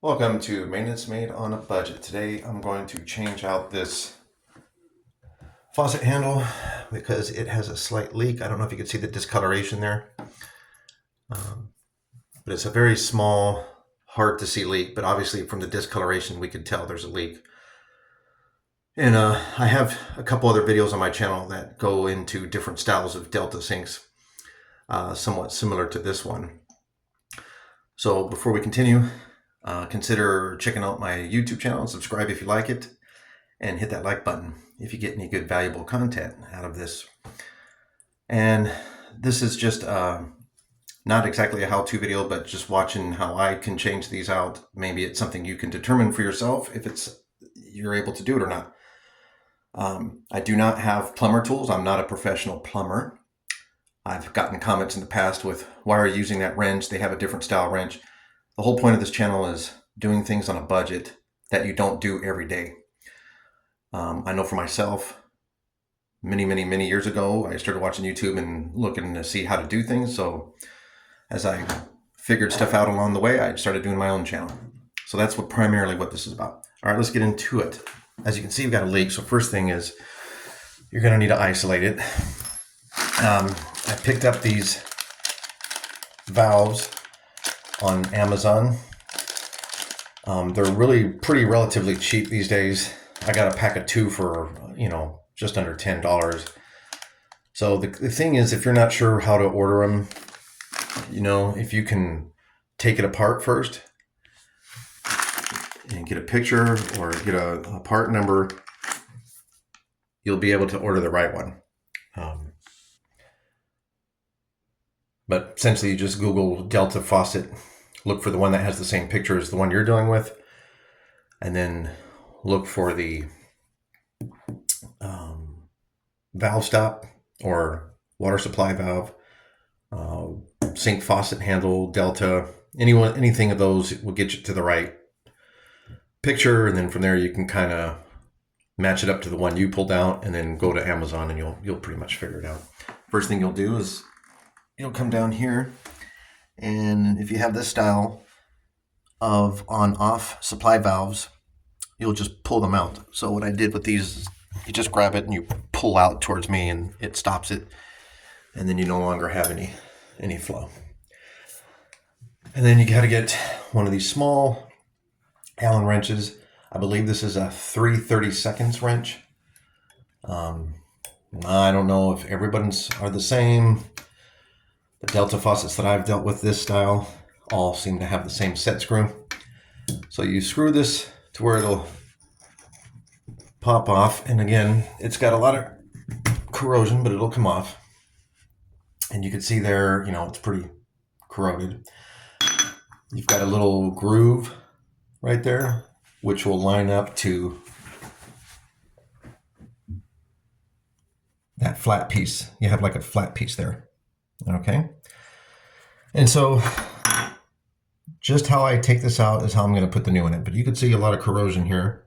Welcome to Maintenance Made on a Budget. Today I'm going to change out this faucet handle because it has a slight leak. I don't know if you can see the discoloration there, but it's a very small, hard to see leak, but obviously from the discoloration we can tell there's a leak. And I have a couple other videos on my channel that go into different styles of Delta sinks, somewhat similar to this one. So before we continue, consider checking out my YouTube channel and subscribe if you like it, and hit that like button if you get any good valuable content out of this. And this is just not exactly a how-to video, but just watching how I can change these out. Maybe it's something you can determine for yourself if you're able to do it or not. I do not have plumber tools. I'm not a professional plumber. I've gotten comments in the past with, why are you using that wrench? They have a different style wrench. The whole point of this channel is doing things on a budget that you don't do every day. I know for myself, many years ago, I started watching YouTube and looking to see how to do things. So as I figured stuff out along the way, I started doing my own channel. So that's primarily what this is about. All right, let's get into it. As you can see, we've got a leak. So first thing is you're going to need to isolate it. I picked up these valves on Amazon. They're really relatively cheap these days. I got a pack of 2 for, just under $10. So the thing is, if you're not sure how to order them, if you can take it apart first and get a picture or get a part number, you'll be able to order the right one. But essentially, you just Google Delta faucet, look for the one that has the same picture as the one you're dealing with, and then look for the valve stop or water supply valve, sink faucet handle, Delta, anything of those will get you to the right picture, and then from there you can kind of match it up to the one you pulled out, and then go to Amazon and you'll pretty much figure it out. First thing you'll do is you'll come down here, and if you have this style of on-off supply valves, you'll just pull them out. So what I did with these is you just grab it and you pull out towards me and it stops it, and then you no longer have any flow. And then you got to get one of these small Allen wrenches. I believe this is a 3/32 wrench. I don't know if everybody's are the same. The Delta faucets that I've dealt with this style all seem to have the same set screw. So you screw this to where it'll pop off. And again, it's got a lot of corrosion, but it'll come off. And you can see there, it's pretty corroded. You've got a little groove right there, which will line up to that flat piece. You have like a flat piece there. Okay. And so just how I take this out is how I'm going to put the new one in. But you can see a lot of corrosion here.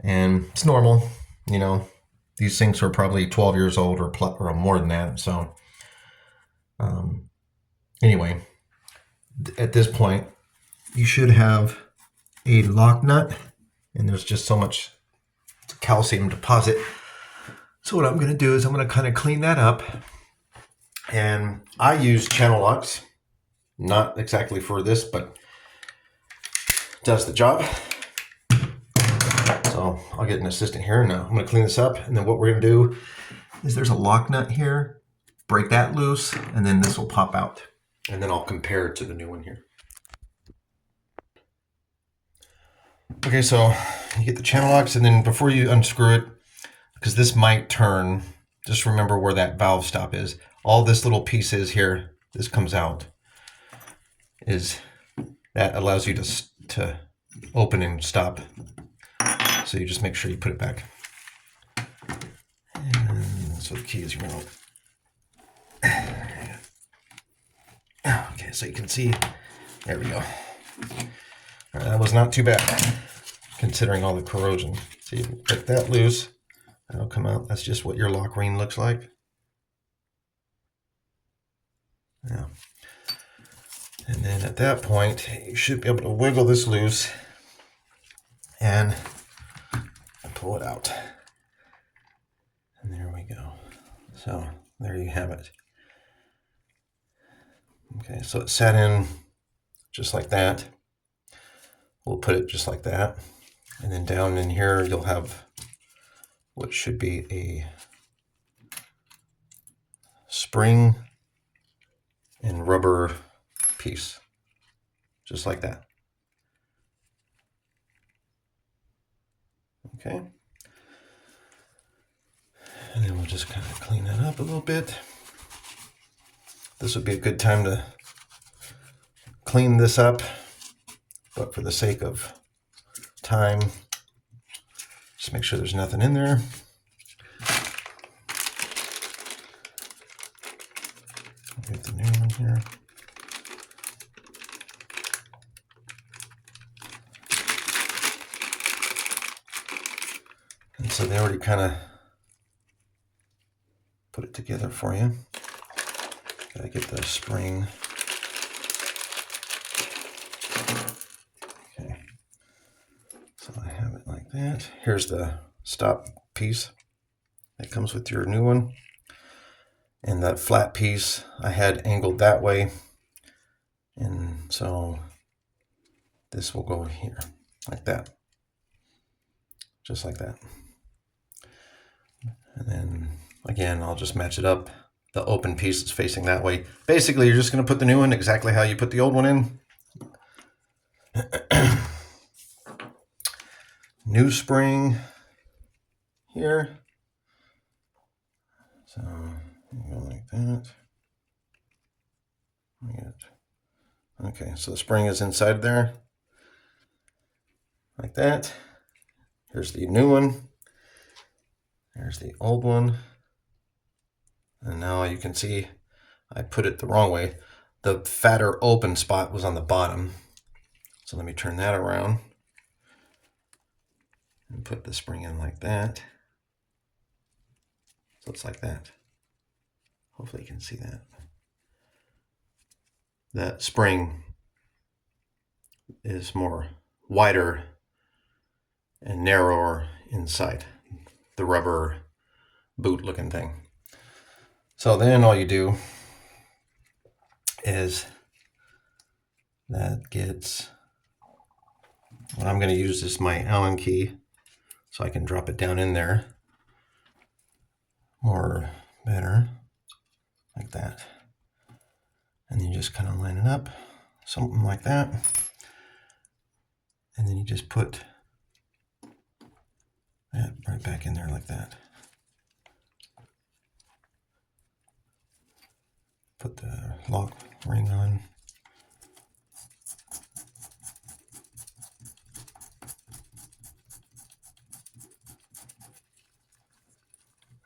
And it's normal. These sinks are probably 12 years old or more than that. So anyway, at this point, you should have a lock nut. And there's just so much calcium deposit. So what I'm going to do is I'm going to kind of clean that up. And I use channel locks, not exactly for this, but does the job. So I'll get an assistant here. Now I'm going to clean this up, and then what we're going to do is there's a lock nut here. Break that loose, and then this will pop out. And then I'll compare it to the new one here. Okay, so you get the channel locks, and then before you unscrew it, because this might turn, just remember where that valve stop is. All this little piece is here, this comes out, is that allows you to open and stop. So you just make sure you put it back. And so the key is remote. Okay, so you can see, there we go. All right, that was not too bad, considering all the corrosion. So you get that loose, that'll come out. That's just what your lock ring looks like. Yeah. And then at that point, you should be able to wiggle this loose and pull it out. And there we go. So there you have it. Okay, so it sat in just like that. We'll put it just like that. And then down in here, you'll have what should be a spring and rubber piece, just like that. Okay. And then we'll just kind of clean that up a little bit. This would be a good time to clean this up, but for the sake of time, just make sure there's nothing in there. Get the new one here. And so they already kind of put it together for you. Gotta get the spring. Okay. So I have it like that. Here's the stop piece that comes with your new one. And that flat piece I had angled that way. And so this will go here, like that. Just like that. And then again, I'll just match it up. The open piece is facing that way. Basically, you're just going to put the new one exactly how you put the old one in. New spring here. So go like that. Okay, so the spring is inside there. Like that. Here's the new one. There's the old one. And now you can see I put it the wrong way. The fatter open spot was on the bottom. So let me turn that around and put the spring in like that. So it's like that. Hopefully you can see that. That spring is more wider and narrower inside the rubber boot looking thing. So then all you do is that gets, what I'm going to use is my Allen key so I can drop it down in there more better like that. And you just kind of line it up, something like that. And then you just put that right back in there like that. Put the lock ring on.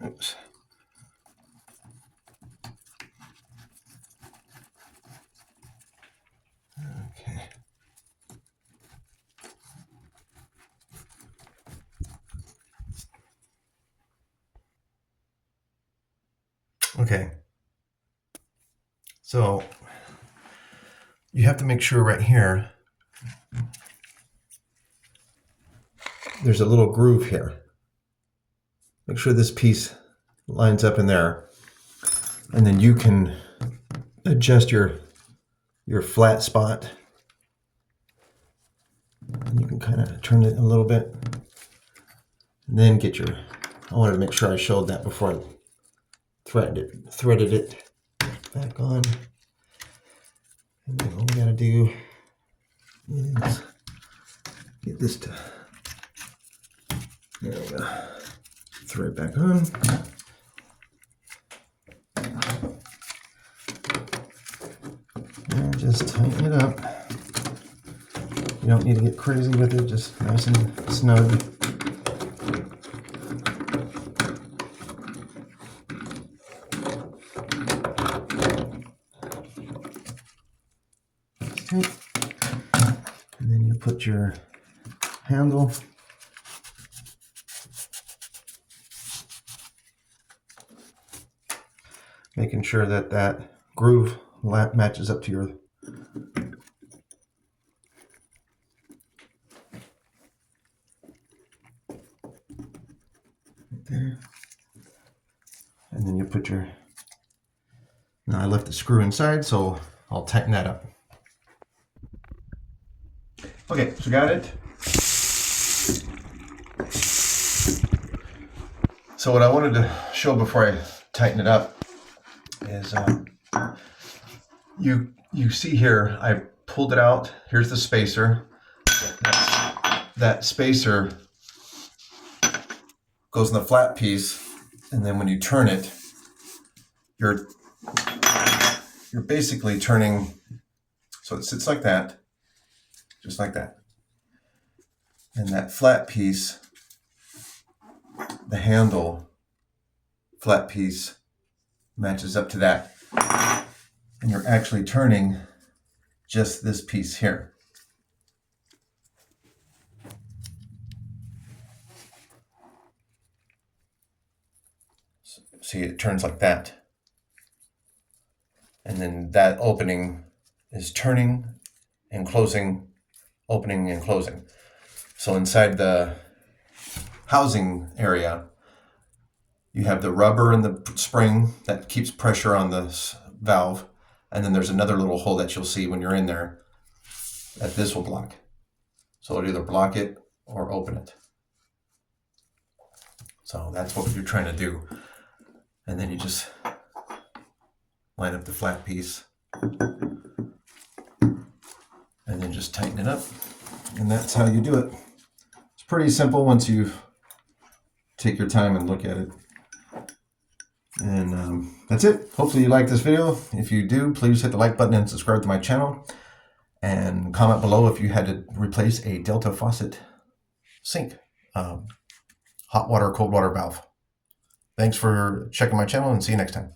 Oops. Okay. Okay. So you have to make sure right here there's a little groove here. Make sure this piece lines up in there, and then you can adjust your flat spot, and you can kind of turn it a little bit, and then get your, I wanted to make sure I showed that before I threaded it back on. And then all we gotta do is get this to, there we go, thread back on. And just tighten it up. You don't need to get crazy with it, just nice and snug. And then you put your handle. Making sure that that groove matches up to your here. And then you put your, now I left the screw inside, so I'll tighten that up. Okay, so got it. So what I wanted to show before I tighten it up is you see here, I pulled it out. Here's the spacer. That spacer goes in the flat piece, and then when you turn it, you're basically turning, so it sits like that, just like that. And that flat piece, the handle flat piece matches up to that. And you're actually turning just this piece here. See, it turns like that. And then that opening is turning and closing, opening and closing. So inside the housing area, you have the rubber and the spring that keeps pressure on the valve. And then there's another little hole that you'll see when you're in there that this will block. So it'll either block it or open it. So that's what you're trying to do. And then you just line up the flat piece and then just tighten it up. And that's how you do it. It's pretty simple once you take your time and look at it. And that's it. Hopefully you like this video. If you do, please hit the like button and subscribe to my channel. And comment below if you had to replace a Delta faucet sink, hot water, cold water valve. Thanks for checking my channel, and see you next time.